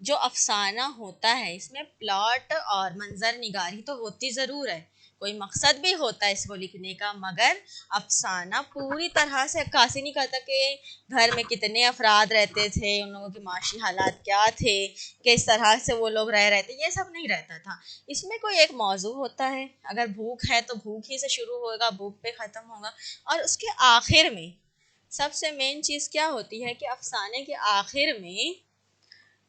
جو افسانہ ہوتا ہے اس میں پلاٹ اور منظر نگاری تو ہوتی ضرور ہے، کوئی مقصد بھی ہوتا ہے اس کو لکھنے کا، مگر افسانہ پوری طرح سے عکاسی نہیں کرتا کہ گھر میں کتنے افراد رہتے تھے، ان لوگوں کے معاشی حالات کیا تھے، کس طرح سے وہ لوگ رہتے تھے، یہ سب نہیں رہتا تھا۔ اس میں کوئی ایک موضوع ہوتا ہے، اگر بھوک ہے تو بھوک ہی سے شروع ہوگا، بھوک پہ ختم ہوگا، اور اس کے آخر میں سب سے مین چیز کیا ہوتی ہے کہ افسانے کے آخر میں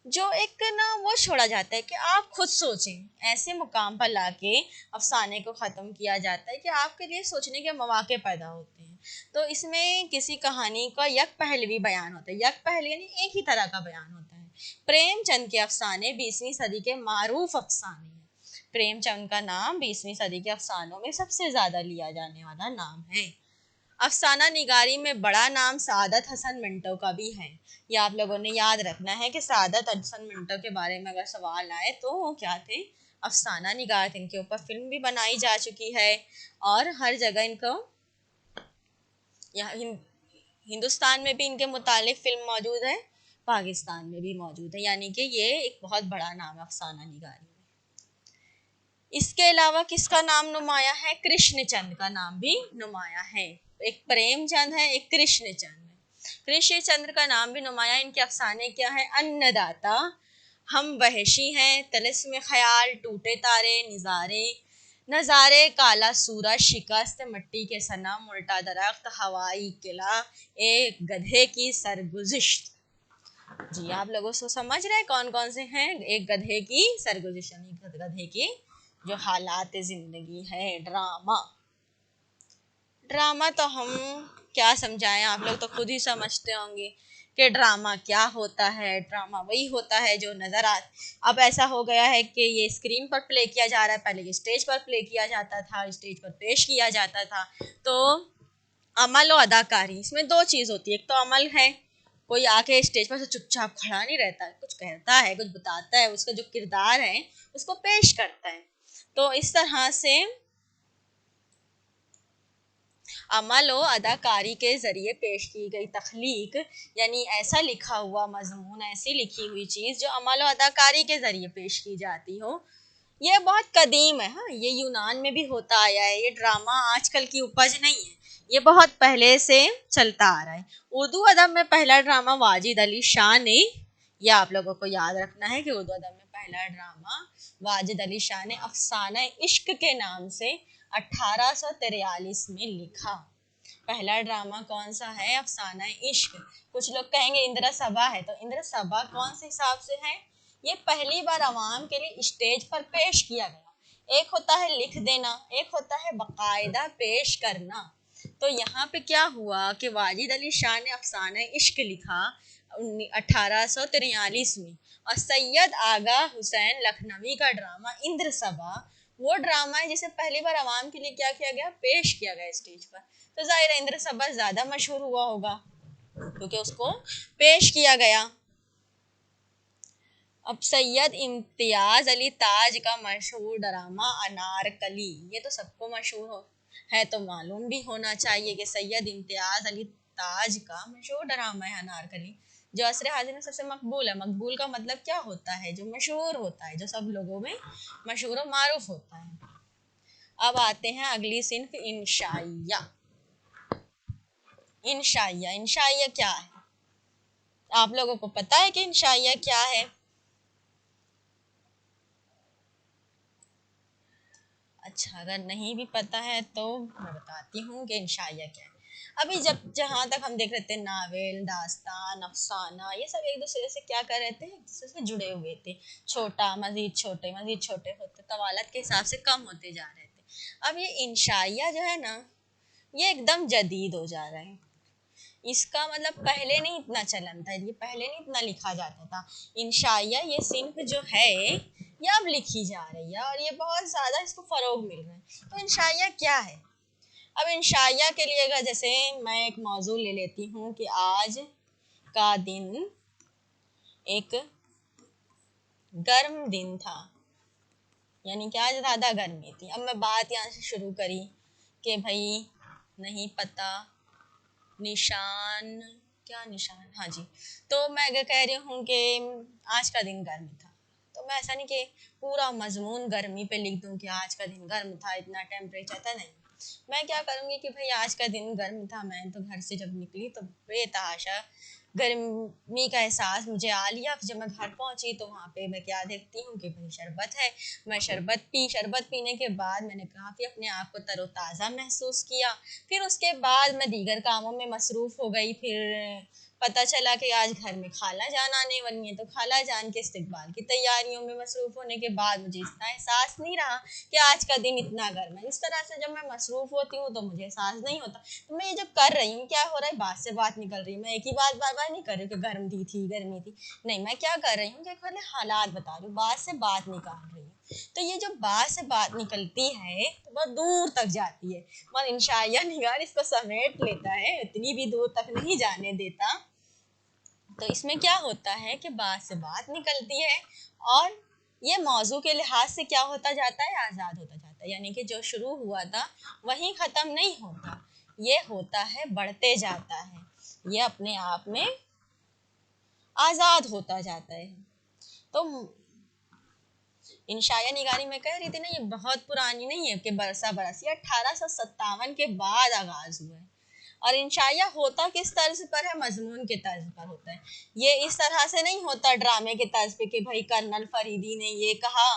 جو ایک نا وہ چھوڑا جاتا ہے کہ آپ خود سوچیں، ایسے مقام پر لا کے افسانے کو ختم کیا جاتا ہے کہ آپ کے لیے سوچنے کے مواقع پیدا ہوتے ہیں۔ تو اس میں کسی کہانی کا یک پہلوی بیان ہوتا ہے، یک پہلوی یعنی ایک ہی طرح کا بیان ہوتا ہے۔ پریم چند کے افسانے 20ویں صدی کے معروف افسانے ہیں۔ پریم چند کا نام 20ویں صدی کے افسانوں میں سب سے زیادہ لیا جانے والا نام ہے۔ افسانہ نگاری میں بڑا نام سعادت حسن منٹو کا بھی ہے۔ یہ آپ لوگوں نے یاد رکھنا ہے کہ سعادت حسن منٹو کے بارے میں اگر سوال آئے تو وہ کیا تھے؟ افسانہ نگار تھے۔ ان کے اوپر فلم بھی بنائی جا چکی ہے اور ہر جگہ ان کو ہندوستان میں بھی ان کے متعلق فلم موجود ہے، پاکستان میں بھی موجود ہے، یعنی کہ یہ ایک بہت بڑا نام ہے افسانہ نگاری میں۔ اس کے علاوہ کس کا نام نمایاں ہے؟ کرشن چند کا نام بھی نمایاں ہے۔ ایک پریم چند ہے، ایک کرشن چند ہے۔ کرشن چندر کا نام بھی نمایاں۔ ان کے افسانے کیا ہے؟ ان داتا، ہم وحشی ہیں، طلسم خیال، ٹوٹے تارے، نظارے، کالا سورج، شکست، مٹی کے صنم، الٹا درخت، ہوائی قلعہ، ایک گدھے کی سرگزشت۔ جی آپ لوگوں سے سمجھ رہے کون کون سے ہیں؟ ایک گدھے کی سرگزشت یعنی گدھے کی جو حالات زندگی ہے۔ ڈرامہ تو ہم کیا سمجھائیں، آپ لوگ تو خود ہی سمجھتے ہوں گے کہ ڈرامہ کیا ہوتا ہے۔ ڈرامہ وہی ہوتا ہے جو نظر اب ایسا ہو گیا ہے کہ یہ اسکرین پر پلے کیا جا رہا ہے، پہلے یہ اسٹیج پر پلے کیا جاتا تھا، اسٹیج پر پیش کیا جاتا تھا۔ تو عمل و اداکاری، اس میں دو چیز ہوتی ہے، ایک تو عمل ہے، کوئی آ کے اسٹیج پر سے چپ چاپ کھڑا نہیں رہتا ہے، کچھ کہتا ہے، کچھ بتاتا ہے، اس کا جو کردار ہے اس کو پیش کرتا ہے۔ تو اس طرح سے عمل و اداکاری کے ذریعے پیش کی گئی تخلیق، یعنی ایسا لکھا ہوا مضمون، ایسی لکھی ہوئی چیز جو عمل و اداکاری کے ذریعے پیش کی جاتی ہو، یہ بہت قدیم ہے۔ ہاں، یہ یونان میں بھی ہوتا آیا ہے، یہ ڈرامہ آج کل کی اپج نہیں ہے، یہ بہت پہلے سے چلتا آ رہا ہے۔ اردو ادب میں پہلا ڈرامہ واجد علی شاہ نے، یہ آپ لوگوں کو یاد رکھنا ہے کہ اردو ادب میں پہلا ڈرامہ واجد علی شاہ نے افسانہ عشق کے نام سے 1843 میں لکھا۔ پہلا ڈرامہ کون سا ہے؟ افسانہ عشق۔ کچھ لوگ کہیں گے اندرا سبھا ہے، تو اندرا سبھا کون سے حساب سے ہے؟ یہ پہلی بار عوام کے لیے اسٹیج پر پیش کیا گیا۔ ایک ہوتا ہے لکھ دینا، ایک ہوتا ہے باقاعدہ پیش کرنا۔ تو یہاں پہ کیا ہوا کہ واجد علی شاہ نے افسانہ عشق لکھا 1843 میں، اور سید آغا حسین لکھنوی کا ڈرامہ اندر سبھا وہ ڈرامہ ہے جسے پہلی بار عوام کے لیے کیا کیا گیا؟ پیش کیا گیا اسٹیج پر۔ تو ظاہر اندر سبھا زیادہ مشہور ہوا ہوگا کیونکہ اس کو پیش کیا گیا۔ اب سید امتیاز علی تاج کا مشہور ڈرامہ انارکلی، یہ تو سب کو مشہور ہے، تو معلوم بھی ہونا چاہیے کہ سید امتیاز علی تاج کا مشہور ڈرامہ ہے انارکلی، جو عصر حاضر میں سب سے مقبول ہے۔ مقبول کا مطلب کیا ہوتا ہے؟ جو مشہور ہوتا ہے، جو سب لوگوں میں مشہور و معروف ہوتا ہے۔ اب آتے ہیں اگلی صنف، انشائیہ۔ انشائیہ کیا ہے؟ آپ لوگوں کو پتا ہے کہ انشائیہ کیا ہے؟ اچھا، اگر نہیں بھی پتا ہے تو میں بتاتی ہوں کہ انشائیہ کیا ہے۔ ابھی جہاں تک ہم دیکھ رہے تھے ناول، داستان، افسانہ، یہ سب ایک دوسرے سے کیا کر رہے تھے؟ ایک دوسرے سے جڑے ہوئے تھے، چھوٹا مزید چھوٹے مزید چھوٹے ہوتے، طوالت کے حساب سے کم ہوتے جا رہے تھے۔ اب یہ انشائیہ جو ہے نا، یہ ایک دم جدید ہو جا رہا ہے۔ اس کا مطلب پہلے نہیں اتنا چلن تھا، یہ پہلے نہیں اتنا لکھا جاتا تھا۔ انشائیہ یہ صنف جو ہے یہ اب لکھی جا رہی ہے، اور یہ بہت زیادہ اس کو فروغ مل رہا ہے۔ تو انشائیہ کیا ہے؟ اب انشائیہ کے لیے اگر جیسے میں ایک موضوع لے لیتی ہوں کہ آج کا دن ایک گرم دن تھا، یعنی کہ آج زیادہ گرمی تھی۔ اب میں بات یہاں سے شروع کری کہ بھائی نہیں پتا نشان کیا نشان، ہاں جی. تو میں اگر کہہ رہی ہوں کہ آج کا دن گرم تھا، تو میں ایسا نہیں کہ پورا مضمون گرمی پہ لکھ دوں کہ آج کا دن گرم تھا، اتنا ٹیمپریچر تھا. نہیں، میں کیا کروں گی کہ بھئی آج کا دن گرم تھا، میں تو گھر سے جب نکلی تو بے تحاشا گرمی کا احساس مجھے آ لیا. جب میں گھر پہنچی تو وہاں پہ میں کیا دیکھتی ہوں کہ بھئی شربت ہے. میں شربت پینے کے بعد میں نے کافی اپنے آپ کو تر و تازہ محسوس کیا. پھر اس کے بعد میں دیگر کاموں میں مصروف ہو گئی. پھر پتہ چلا کہ آج گھر میں خالہ جان آنے والی ہیں، تو خالہ جان کے استقبال کی تیاریوں میں مصروف ہونے کے بعد مجھے اتنا احساس نہیں رہا کہ آج کا دن اتنا گرم ہے. اس طرح سے جب میں مصروف ہوتی ہوں تو مجھے احساس نہیں ہوتا. تو میں یہ جو کر رہی ہوں، کیا ہو رہا ہے، بات سے بات نکل رہی ہے. میں ایک ہی بات بار بار نہیں کر رہی کہ گرم تھی گرمی تھی. نہیں، میں کیا کر رہی ہوں کہ خالی حالات بتا رہی ہوں، بات سے بات نکال رہی ہوں. تو یہ جو بات سے بات نکلتی ہے تو بہت دور تک جاتی ہے، مگر انشائیہ نگار اس کو سمیٹ لیتا ہے، اتنی بھی دور تک نہیں جانے دیتا. تو اس میں کیا ہوتا ہے کہ بات سے بات نکلتی ہے، اور یہ موضوع کے لحاظ سے کیا ہوتا جاتا ہے، آزاد ہوتا جاتا ہے. یعنی کہ جو شروع ہوا تھا وہیں ختم نہیں ہوتا، یہ ہوتا ہے بڑھتے جاتا ہے، یہ اپنے آپ میں آزاد ہوتا جاتا ہے. تو انشائیہ نگاری میں کہہ رہی تھی نا، یہ بہت پرانی نہیں ہے کہ برسا برس، یہ 1857 کے بعد آغاز ہوا ہے. اور انشائیہ ہوتا کس طرز پر ہے، مضمون کے طرز پر ہوتا ہے. یہ اس طرح سے نہیں ہوتا ڈرامے کے طرز پہ کہ بھائی کرنل فریدی نے یہ کہا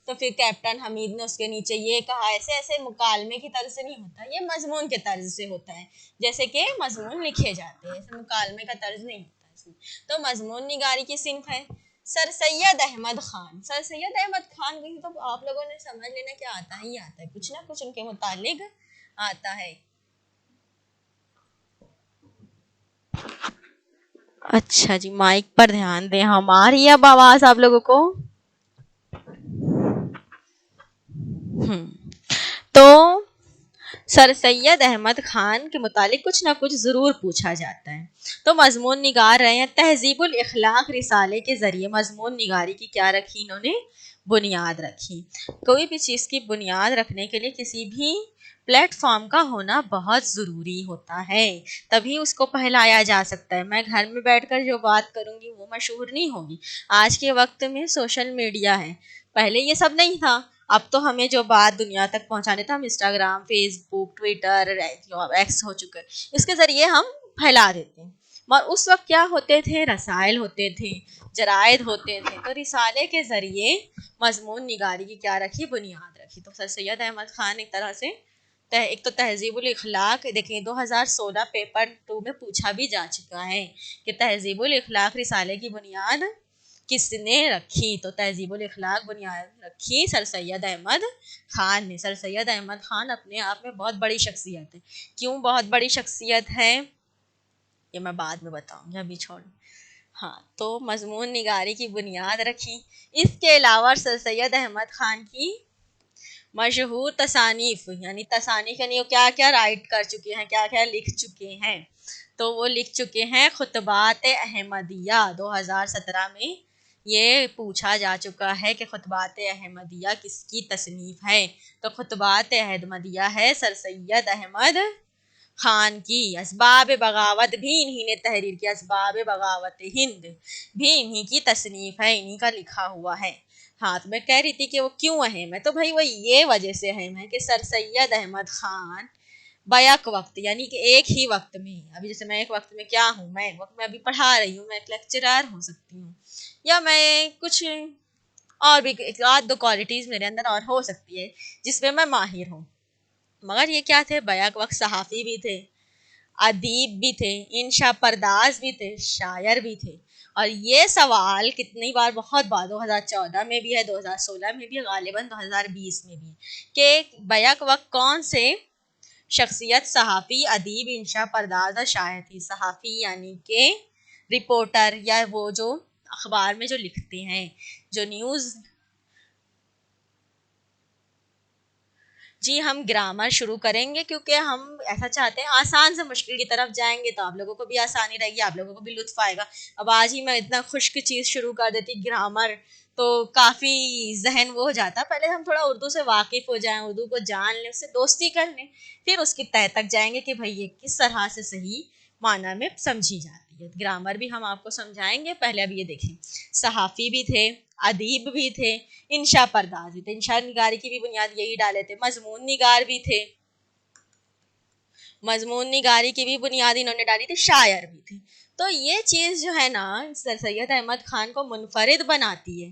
تو پھر کیپٹن حمید نے اس کے نیچے یہ کہا، ایسے ایسے مکالمے کی طرز سے نہیں ہوتا. یہ مضمون کے طرز سے ہوتا ہے، جیسے کہ مضمون لکھے جاتے ہیں، ایسے مکالمے کا طرز نہیں ہوتا اس میں. تو مضمون نگاری کی صنف ہے. سر سید احمد خان، سر سید احمد خان بھی تو آپ لوگوں نے سمجھ لینا کہ آتا ہی آتا ہے، کچھ نہ کچھ ان کے متعلق آتا ہے. اچھا جی، مائک پر دھیان دیں، ہماری اب آواز آپ لوگوں کو. تو سر سید احمد خان کے متعلق کچھ نہ کچھ ضرور پوچھا جاتا ہے. تو مضمون نگار رہے ہیں. تہذیب الاخلاق رسالے کے ذریعے مضمون نگاری کی کیا رکھی انہوں نے، بنیاد رکھی. کوئی بھی چیز کی بنیاد رکھنے کے لیے کسی بھی پلیٹ فارم کا ہونا بہت ضروری ہوتا ہے، تبھی اس کو پھیلایا جا سکتا ہے. میں گھر میں بیٹھ کر جو بات کروں گی وہ مشہور نہیں ہوگی. آج کے وقت میں سوشل میڈیا ہے، پہلے یہ سب نہیں تھا. اب تو ہمیں جو بات دنیا تک پہنچانے تھا، ہم انسٹاگرام، فیس بک، ٹویٹر، ایکس ہو چکے، اس کے ذریعے ہم پھیلا دیتے ہیں. اور اس وقت کیا ہوتے تھے، رسائل ہوتے تھے، جرائد ہوتے تھے. تو رسالے کے ذریعے مضمون نگاری کی کیا رکھی، بنیاد رکھی. تو سر سید احمد خان ایک طرح سے ایک تو تہذیب الاخلاق، دیکھیں 2016 پیپر 2 میں پوچھا بھی جا چکا ہے کہ تہذیب الاخلاق رسالے کی بنیاد کس نے رکھی. تو تہذیب الاخلاق بنیاد رکھی سر سید احمد خان نے. سر سید احمد خان اپنے آپ میں بہت بڑی شخصیت ہے. کیوں بہت بڑی شخصیت ہے یہ میں بعد میں بتاؤں گی، ابھی چھوڑ. ہاں، تو مضمون نگاری کی بنیاد رکھی. اس کے علاوہ سر سید احمد خان کی مشہور تصانیف، یعنی تصانیف یعنی وہ کیا کیا رائٹ کر چکے ہیں، کیا کیا لکھ چکے ہیں. تو وہ لکھ چکے ہیں خطبات احمدیہ. 2017 میں یہ پوچھا جا چکا ہے کہ خطبات احمدیہ کس کی تصنیف ہے. تو خطبات احمدیہ ہے سر سید احمد خان کی. اسباب بغاوت بھی انہی نے تحریر کیا، اسباب بغاوت ہند بھی انہی کی تصنیف ہے، انہی کا لکھا ہوا ہے. ہاں، تو میں کہہ رہی تھی کہ وہ کیوں اہم ہے، تو بھائی وہ یہ وجہ سے اہم ہے کہ سر سید احمد خان بیک وقت، یعنی کہ ایک ہی وقت میں، ابھی جیسے میں ایک وقت میں کیا ہوں، میں ایک وقت میں ابھی پڑھا رہی ہوں، میں ایک لیکچرر ہو سکتی ہوں، یا میں کچھ اور بھی ایک آدھ دو کوالٹیز میرے اندر اور ہو سکتی ہے جس میں میں ماہر ہوں. مگر یہ کیا تھے، بیک وقت صحافی بھی تھے، ادیب بھی تھے، انشا پرداز بھی تھے، شاعر بھی تھے. اور یہ سوال کتنی بار، بہت بار، 2014 میں بھی ہے، 2016 میں بھی ہے، غالباً 2020 میں بھی ہے، کہ بیک وقت کون سے شخصیت صحافی، ادیب، انشا پرداز اور شاعر تھی. صحافی یعنی کہ رپورٹر، یا وہ جو اخبار میں جو لکھتے ہیں، جو نیوز. جی، ہم گرامر شروع کریں گے کیونکہ ہم ایسا چاہتے ہیں آسان سے مشکل کی طرف جائیں گے تو آپ لوگوں کو بھی آسانی رہے گی، آپ لوگوں کو بھی لطف آئے گا. اب آج ہی میں اتنا خشک چیز شروع کر دیتی گرامر تو کافی ذہن وہ ہو جاتا. پہلے ہم تھوڑا اردو سے واقف ہو جائیں، اردو کو جان لیں، اس سے دوستی کر لیں، پھر اس کی تہہ تک جائیں گے کہ بھئی یہ کس طرح سے صحیح معنی میں سمجھی جاتی ہے. گرامر بھی ہم آپ کو سمجھائیں گے. پہلے اب یہ دیکھیں, صحافی بھی تھے, ادیب بھی تھے, انشا پرداز بھی تھے. انشا نگاری کی بھی بنیاد یہی ڈالے تھے. مضمون نگار بھی تھے, مضمون نگاری کی بھی بنیاد انہوں نے ڈالی تھی. شاعر بھی تھے. تو یہ چیز جو ہے نا سر سید احمد خان کو منفرد بناتی ہے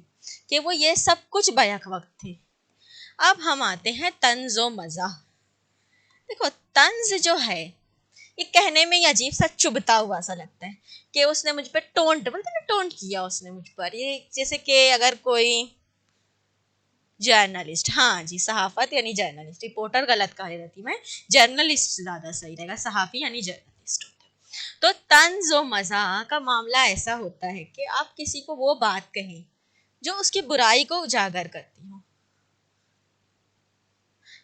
کہ وہ یہ سب کچھ بیک وقت تھے. اب ہم آتے ہیں طنز و مزاح. دیکھو طنز جو ہے یہ کہنے میں یہ عجیب سا چبھتا ہوا سا لگتا ہے کہ اس نے مجھ پہ ٹونٹ, بولتے نا ٹونٹ کیا اس نے مجھ پر. یہ جیسے کہ اگر کوئی جرنلسٹ, ہاں جی صحافت یعنی جرنلسٹ, رپورٹر غلط کہہ رہی تھی میں, جرنلسٹ زیادہ صحیح رہے گا, صحافی یعنی جرنلسٹ ہوتا ہے. تو طنز و مزاح کا معاملہ ایسا ہوتا ہے کہ آپ کسی کو وہ بات کہیں جو اس کی برائی کو اجاگر کرتی ہوں.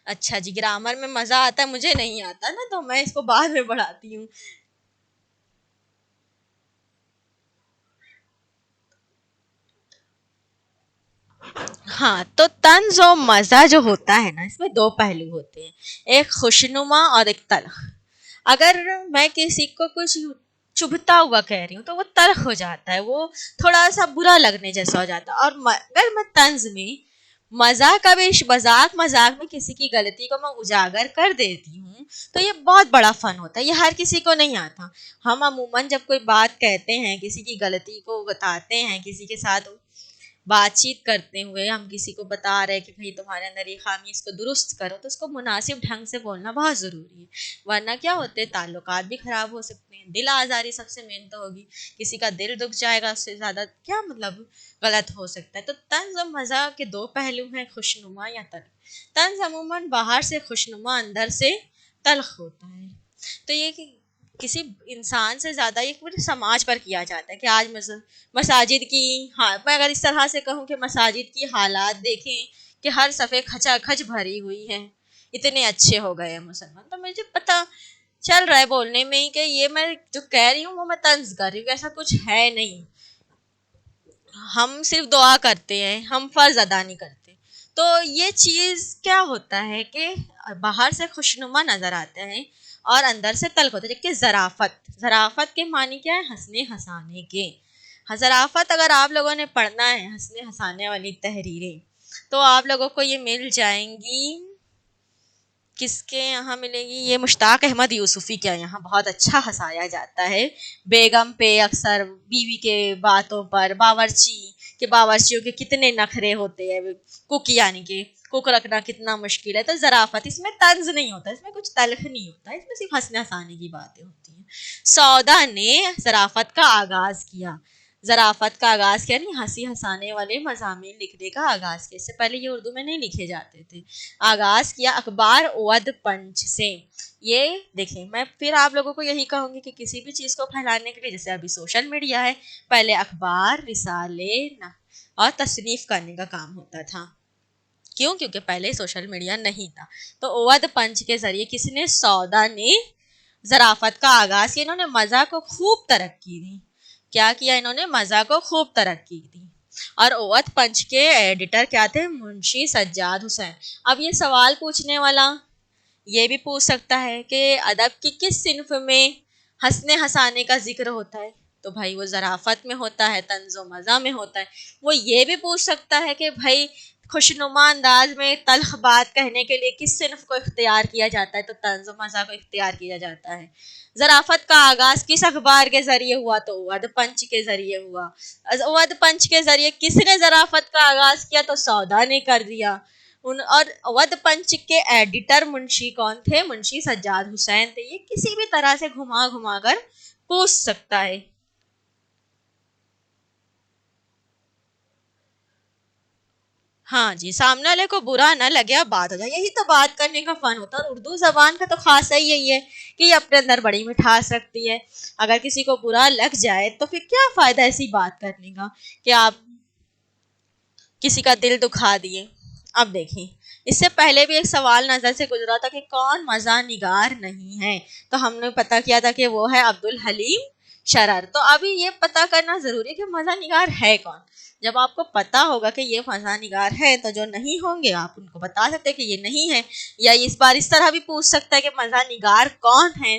اچھا جی, گرامر میں مزہ آتا ہے, مجھے نہیں آتا نا, تو میں اس کو بعد میں پڑھاتی ہوں. ہاں, تو طنز و مزاح جو ہوتا ہے نا اس میں دو پہلو ہوتے ہیں, ایک خوشنما اور ایک تلخ. اگر میں کسی کو کچھ چبھتا ہوا کہہ رہی ہوں تو وہ تلخ ہو جاتا ہے, وہ تھوڑا سا برا لگنے جیسا ہو جاتا ہے. اور اگر میں طنز میں مذاق میں کسی کی غلطی کو میں اجاگر کر دیتی ہوں تو یہ بہت بڑا فن ہوتا ہے. یہ ہر کسی کو نہیں آتا. ہم عموماً جب کوئی بات کہتے ہیں, کسی کی غلطی کو بتاتے ہیں, کسی کے ساتھ بات چیت کرتے ہوئے ہم کسی کو بتا رہے ہیں کہ بھئی تمہارے اندر یہ خامی, اس کو درست کرو, تو اس کو مناسب ڈھنگ سے بولنا بہت ضروری ہے. ورنہ کیا ہوتے ہیں, تعلقات بھی خراب ہو سکتے ہیں. دل آزاری سب سے مین تو ہوگی, کسی کا دل دکھ جائے گا, اس سے زیادہ کیا مطلب غلط ہو سکتا ہے. تو طنز و مزاح کے دو پہلو ہیں, خوشنما یا تلخ. طنز عموماً باہر سے خوشنما, اندر سے تلخ ہوتا ہے. تو یہ کہ کسی انسان سے زیادہ یہ پورے سماج پر کیا جاتا ہے کہ آج مساجد کی, ہاں میں اگر اس طرح سے کہوں کہ مساجد کی حالات دیکھیں کہ ہر صفحے کھچا کھچ بھری ہوئی ہیں, اتنے اچھے ہو گئے ہیں مسلمان. تو مجھے پتہ چل رہا ہے بولنے میں ہی کہ یہ میں جو کہہ رہی ہوں وہ میں طنز کر رہی ہوں, ایسا کچھ ہے نہیں. ہم صرف دعا کرتے ہیں, ہم فرض ادا نہیں کرتے. تو یہ چیز کیا ہوتا ہے کہ باہر سے خوشنما نظر آتے ہیں اور اندر سے تلخ ہوتا ہے. جبکہ ظرافت کے معنی کیا ہے, ہنسنے ہنسانے کے. ظرافت اگر آپ لوگوں نے پڑھنا ہے, ہنسنے ہنسانے والی تحریریں, تو آپ لوگوں کو یہ مل جائیں گی. کس کے یہاں ملے گی؟ یہ مشتاق احمد یوسفی کے یہاں بہت اچھا ہنسایا جاتا ہے بیگم پہ اکثر بیوی کے باتوں پر. باورچیوں کے کتنے نخرے ہوتے ہیں, کوک یعنی کہ کوک رکھنا کتنا مشکل ہے. تو ظرافت, اس میں طنز نہیں ہوتا, اس میں کچھ تلخ نہیں ہوتا, اس میں صرف ہنسنے ہنسانے کی باتیں ہوتی ہیں. سودا نے ظرافت کا آغاز کیا. ظرافت کا آغاز کیا نہیں, ہنسی ہنسانے والے مضامین لکھنے کا آغاز کیا. اس سے پہلے یہ اردو میں نہیں لکھے جاتے تھے. آغاز کیا اخبار اودھ پنچ سے. یہ دیکھیں, میں پھر آپ لوگوں کو یہی کہوں گی کہ کسی بھی چیز کو پھیلانے کے لیے, جیسے ابھی سوشل میڈیا ہے, پہلے اخبار, رسالے اور تصنیف کرنے کا کام ہوتا تھا. کیوں؟ کیونکہ پہلے سوشل میڈیا نہیں تھا. تو اودھ پنچ کے ذریعے کسی نے, سودا نے ظرافت کا آغاز کیا. انہوں نے مزاح کو خوب ترقی دی. کیا کیا انہوں نے؟ مزاح کو خوب ترقی دی. اور اودھ پنچ کے ایڈیٹر کیا تھے؟ منشی سجاد حسین. اب یہ سوال پوچھنے والا یہ بھی پوچھ سکتا ہے کہ ادب کی کس صنف میں ہنسنے ہنسانے کا ذکر ہوتا ہے؟ تو بھائی وہ ظرافت میں ہوتا ہے, طنز و مزاح میں ہوتا ہے. وہ یہ بھی پوچھ سکتا ہے کہ بھائی خوشنما انداز میں تلخ بات کہنے کے لیے کس صنف کو اختیار کیا جاتا ہے؟ تو طنز و مزاح کو اختیار کیا جاتا ہے. ظرافت کا آغاز کس اخبار کے ذریعے ہوا؟ تو اودھ پنچ کے ذریعے ہوا. اودھ پنچ کے ذریعے کس نے ظرافت کا آغاز کیا؟ تو سودا نے کر دیا. اور اودھ پنچ کے ایڈیٹر منشی کون تھے؟ منشی سجاد حسین تھے. یہ کسی بھی طرح سے گھما گھما کر پوچھ سکتا ہے. ہاں جی, سامنے والے کو برا نہ لگے, اب بات ہو جائے, یہی تو بات کرنے کا فن ہوتا ہے. اور اردو زبان کا تو خاصہ ہی یہی ہے کہ یہ اپنے اندر بڑی مٹھاس رکھتی ہے. اگر کسی کو برا لگ جائے تو پھر کیا فائدہ ایسی بات کرنے کا کہ آپ کسی کا دل دکھا دیے. اب دیکھیں, اس سے پہلے بھی ایک سوال نظر سے گزرا تھا کہ کون مزاح نگار نہیں ہے, تو ہم نے پتہ کیا تھا کہ وہ ہے عبدالحلیم شرر. تو ابھی یہ پتہ کرنا ضروری ہے کہ مزاح نگار ہے کون. جب آپ کو پتہ ہوگا کہ یہ مزاح نگار ہے, تو جو نہیں ہوں گے آپ ان کو بتا سکتے کہ یہ نہیں ہے. یا اس بار اس طرح بھی پوچھ سکتا ہے کہ مزاح نگار کون ہے,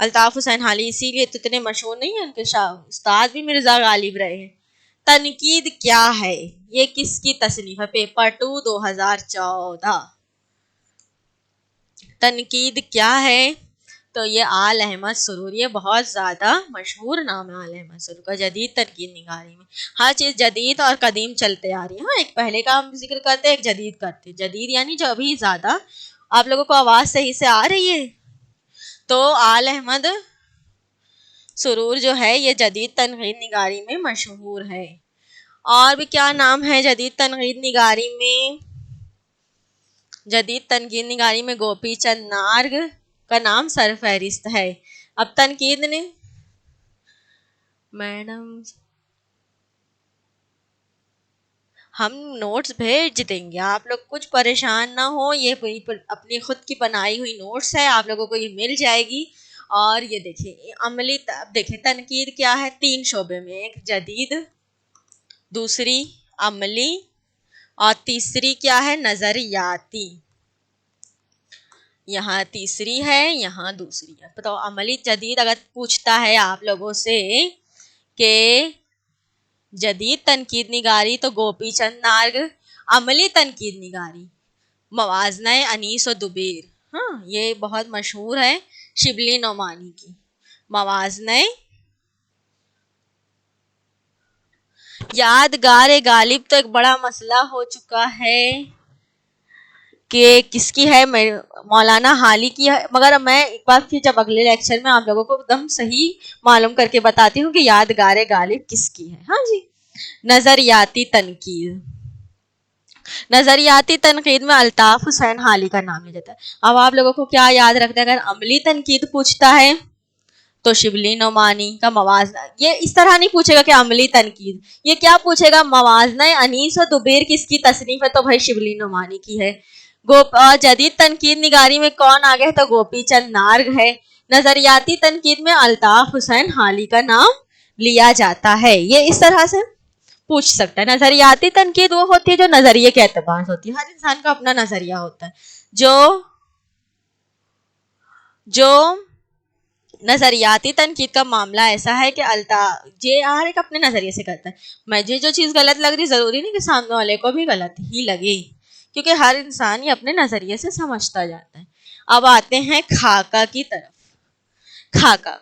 الطاف حسین حالی اسی لیے تو اتنے مشہور نہیں ہیں، ان کے استاد بھی مرزا غالب رہے ہیں۔ تنقید کیا ہے، یہ کس کی تصنیف ہے؟ پیپر 2 2014۔ تنقید کیا ہے؟ تو یہ آل احمد سرور، یہ بہت زیادہ مشہور نام ہے آل احمد سرور کا، جدید تنقید نگاری میں ہر چیز جدید اور قدیم چلتے آ رہی ہے۔ ہاں، ایک پہلے کا ہم ذکر کرتے، ایک جدید کرتے۔ جدید یعنی جو ابھی زیادہ، آپ لوگوں کو آواز صحیح سے آ رہی ہے؟ تو آل احمد سرور جو ہے یہ جدید تنقید نگاری میں مشہور ہے۔ اور بھی کیا نام ہے جدید تنقید نگاری میں؟ جدید تنقید نگاری میں گوپی چند نارگ کا نام سر فہرست ہے۔ اب تنقید نے میڈم ہم نوٹس بھیج دیں گے، آپ لوگ کچھ پریشان نہ ہو، یہ اپنی خود کی بنائی ہوئی نوٹس ہے، آپ لوگوں کو یہ مل جائے گی۔ اور یہ دیکھیں عملی، دیکھیں تنقید کیا ہے 3 شعبے میں، ایک جدید، دوسری عملی، اور تیسری کیا ہے نظریاتی۔ یہاں تیسری ہے، یہاں دوسری ہے۔ تو عملی جدید اگر پوچھتا ہے آپ لوگوں سے کہ جدید تنقید نگاری تو گوپی چند نارگ، عملی تنقید نگاری موازنہ انیس و دبیر، ہاں یہ بہت مشہور ہے شبلی نعمانی کی۔ موازنہ یادگار غالب تو ایک بڑا مسئلہ ہو چکا ہے کہ کس کی ہے، مولانا حالی کی ہے، مگر میں ایک بار پھر جب اگلے لیکچر میں آپ لوگوں کو ایک دم صحیح معلوم کر کے بتاتی ہوں کہ یادگار غالب کس کی ہے۔ ہاں جی، نظریاتی تنقید، نظریاتی تنقید میں الطاف حسین حالی کا نام لیا جاتا ہے۔ اب آپ لوگوں کو کیا یاد رکھنا ہے، اگر عملی تنقید پوچھتا ہے تو شبلی نعمانی کا موازنہ، یہ اس طرح نہیں پوچھے گا کہ عملی تنقید، یہ کیا پوچھے گا، موازنہ انیس و دبیر کس کی تصنیف ہے، تو بھائی شبلی نعمانی کی ہے۔ جدید تنقید نگاری میں کون آگے ہے، تو گوپی چند نارگ ہے۔ نظریاتی تنقید میں الطاف حسین حالی کا نام لیا جاتا ہے۔ یہ اس طرح سے پوچھ سکتا ہے۔ نظریاتی تنقید وہ ہوتی ہے جو نظریے کے اعتبار سے ہوتی ہے، ہر انسان کا اپنا نظریہ ہوتا ہے۔ جو نظریاتی تنقید کا معاملہ ایسا ہے کہ یہ ہر ایک اپنے نظریے سے کرتا ہے، مجھے جو چیز غلط لگ رہی ضروری نہیں کہ سامنے والے کو بھی غلط ہی لگے، کیونکہ ہر انسان یہ اپنے نظریے سے سمجھتا جاتا ہے۔ اب آتے ہیں خاکہ کی طرف۔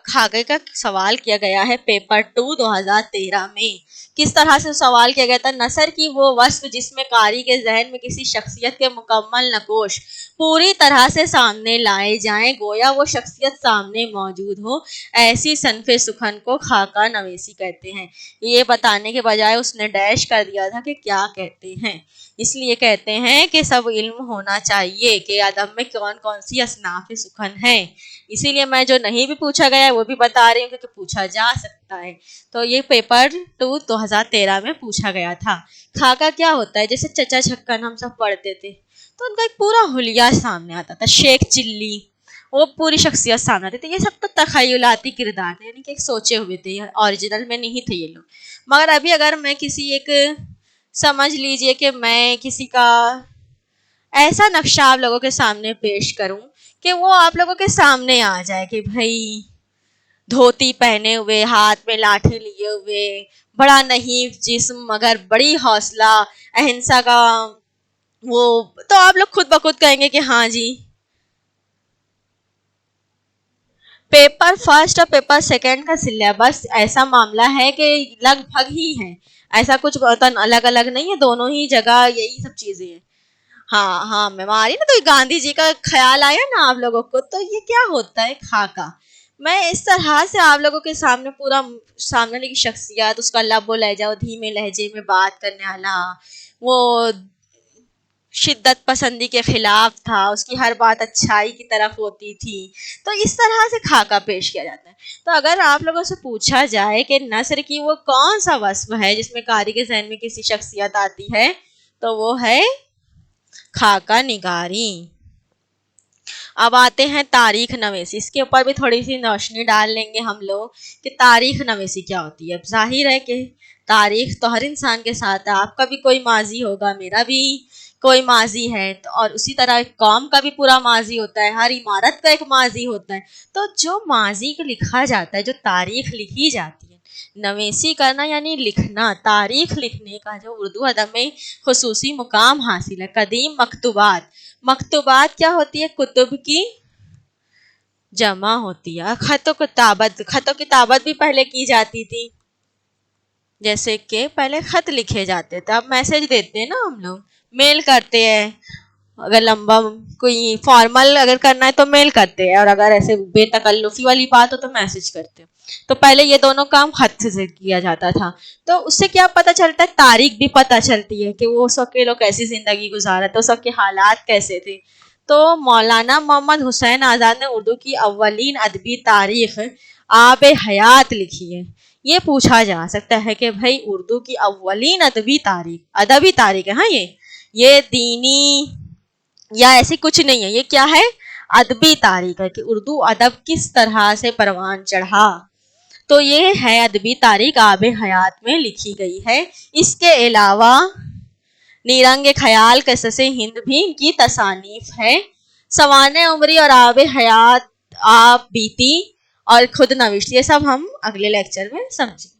خاکے کا سوال کیا گیا ہے پیپر 2 2013 میں۔ کس طرح سے سوال کیا گیا تھا، نثر کی وہ وصف جس میں قاری کے ذہن میں کسی شخصیت کے مکمل نقوش پوری طرح سے سامنے لائے جائیں، گویا وہ شخصیت سامنے موجود ہو، ایسی صنف سخن کو خاکہ نویسی کہتے ہیں۔ یہ بتانے کے بجائے اس نے ڈیش کر دیا تھا کہ کیا کہتے ہیں، اس لیے کہتے ہیں کہ سب علم ہونا چاہیے کہ ادب میں کون کون سی اصناف سخن ہیں۔ اسی لیے میں جو نہیں بھی پوچھا گیا ہے وہ بھی بتا رہی ہوں کیونکہ پوچھا جا سکتا ہے۔ تو یہ پیپر 2 2013 میں پوچھا گیا تھا۔ خاکہ کیا ہوتا ہے، جیسے چچا چھکن ہم سب پڑھتے تھے تو ان کا ایک پورا حلیہ سامنے آتا تھا، شیخ چلی وہ پوری شخصیت سامنے آتی تھی۔ یہ سب تو تخیلاتی کردار تھے، یعنی کہ ایک سوچے ہوئے تھے، اوریجنل میں نہیں تھے یہ لوگ۔ مگر ابھی اگر میں کسی ایک، سمجھ لیجئے کہ میں کسی کا ایسا نقشہ آپ لوگوں کے سامنے پیش کروں کہ وہ آپ لوگوں کے سامنے آ جائے کہ بھائی دھوتی پہنے ہوئے، ہاتھ میں لاٹھی لیے ہوئے، بڑا نحیف جسم مگر بڑی حوصلہ اہنسا کا، وہ تو آپ لوگ خود بخود کہیں گے کہ ہاں جی۔ پیپر 1 اور پیپر 2 کا سلیبس ایسا معاملہ ہے کہ لگ بھگ ہی ہے، ایسا کچھ بہت الگ الگ نہیں ہے، دونوں ہی جگہ یہی سب چیزیں ہیں۔ ہاں میں آ رہی نا، تو گاندھی جی کا خیال آیا نا آپ لوگوں کو، تو یہ کیا ہوتا ہے خاکہ۔ میں اس طرح سے آپ لوگوں کے سامنے پورا سامنے کی شخصیت، اس کا لب و لہجہ، وہ دھیمے لہجے میں بات کرنے والا، وہ شدت پسندی کے خلاف تھا، اس کی ہر بات اچھائی کی طرف ہوتی تھی، تو اس طرح سے خاکہ پیش کیا جاتا ہے۔ تو اگر آپ لوگوں سے پوچھا جائے کہ نثر کی وہ کون سا وصف ہے جس میں قاری کے ذہن میں کسی شخصیت آتی ہے، تو وہ ہے خاکہ نگاری۔ اب آتے ہیں تاریخ نویسی، اس کے اوپر بھی تھوڑی سی روشنی ڈال لیں گے ہم لوگ کہ تاریخ نویسی کیا ہوتی ہے۔ ظاہر ہے کہ تاریخ تو ہر انسان کے ساتھ ہے، آپ کا بھی کوئی ماضی ہوگا، میرا بھی کوئی ماضی ہے تو، اور اسی طرح ایک قوم کا بھی پورا ماضی ہوتا ہے، ہر عمارت کا ایک ماضی ہوتا ہے. تو جو ماضی کو لکھا جاتا ہے، جو تاریخ لکھی جاتی ہے، نویسی کرنا یعنی لکھنا، تاریخ لکھنے کا جو اردو ادب میں خصوصی مقام حاصل ہے. قدیم مکتوبات، مکتوبات کیا ہوتی ہے؟ کتب کی جمع ہوتی ہے. خط و کتابت، خط و کتابت بھی پہلے کی جاتی تھی، جیسے کہ پہلے خط لکھے جاتے تھے. اب میسج دیتے ہیں نا ہم لوگ، میل کرتے ہیں. اگر لمبا کوئی فارمل اگر کرنا ہے تو میل کرتے ہیں، اور اگر ایسے بے تکلفی والی بات ہو تو میسج کرتے ہیں. تو پہلے یہ دونوں کام خط سے کیا جاتا تھا. تو اس سے کیا پتہ چلتا ہے؟ تاریخ بھی پتہ چلتی ہے کہ وہ اس وقت کے لوگ کیسی زندگی گزارے تھے، اس وقت کے حالات کیسے تھے. تو مولانا محمد حسین آزاد نے اردو کی اولین ادبی تاریخ آب حیات لکھی ہے. یہ پوچھا جا سکتا ہے کہ بھائی اردو کی اولین ادبی تاریخ ہے، ہاں یہ دینی یا ایسی کچھ نہیں ہے، یہ کیا ہے؟ ادبی تاریخ ہے کہ اردو ادب کس طرح سے پروان چڑھا. تو یہ ہے ادبی تاریخ آب حیات میں لکھی گئی ہے. اس کے علاوہ نیرنگ خیال، قصص ہند بھی ان کی تصانیف ہے. سوانح عمری اور آب حیات، آپ بیتی اور خود نوشت، یہ سب ہم اگلے لیکچر میں سمجھیں.